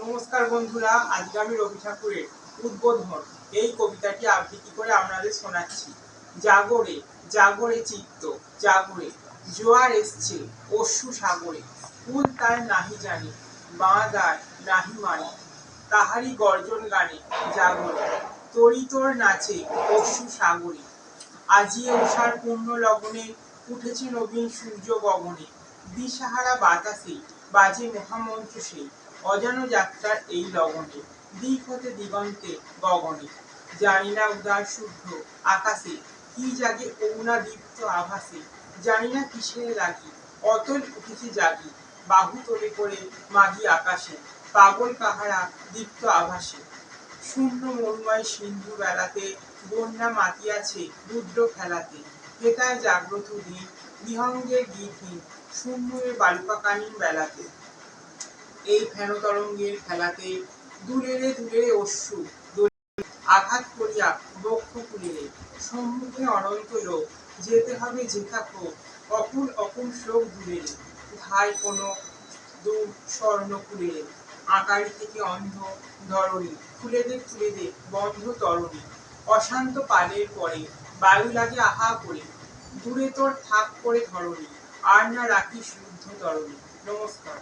নমস্কার বন্ধুরা, আজকে আমি রবি ঠাকুরের উদ্বোধন এই কবিতাটি আবৃত্তি করে আপনাদের শোনাচ্ছি। জাগরে জাগরে চিত্ত জাগরে, জোয়ার এসছে অশ্রু সাগরে, কুল তার নাহি জানি, বাঁধার নাহি মানি, তাহারি গর্জন গানে জাগরে, তরিতর নাচে অশ্রু সাগরে, আজিয়ে উষার পূর্ণ লগ্নে উঠেছে নবীন সূর্য গগনে, দিশাহারা বাতাসে বাজে মহামন্ত্র সেই, অজানো যাত্রার এই লগনে, দিক হতে দিগন্তে গগনে, জানি না উদার শুদ্ধ আকাশে কি জাগে অরুণাদীপ্ত আভাসে, জানি না কিসের লাগি অতল উঠেছে জাগি, বাহু তোলে করে মাগি আকাশে, পাগল কাহারা দীপ্ত আভাসে, শূন্য মরুময় সিন্ধু বেলাতে বন্যা মাতিয়াছে রুদ্র খেলাতে, হেতায় জাগ্রত দিন বিহঙ্গের গীতহীন শূন্য এ বালুকাকালীন বেলাতে, এই ফেন তরঙ্গের খেলাতে দুলেরে দুলেরে অশ্রু আঘাত করিয়া বক্ষ কুলিরে, সম্মুখে অনন্ত লোক যেতে হবে যেথা হোক, অকুল অকুল শোক দূরেরে, ধায় কোনো দূর স্বর্ণ কুলিরে, আকারি থেকে অন্ধ ধরণী, খুলে দে বন্ধ তরণী, অশান্ত পালের পরে বায়ু লাগে আহা করে, দূরে তোর থাক করে ধরণী, আর না রাখি শুদ্ধ তরণী। নমস্কার।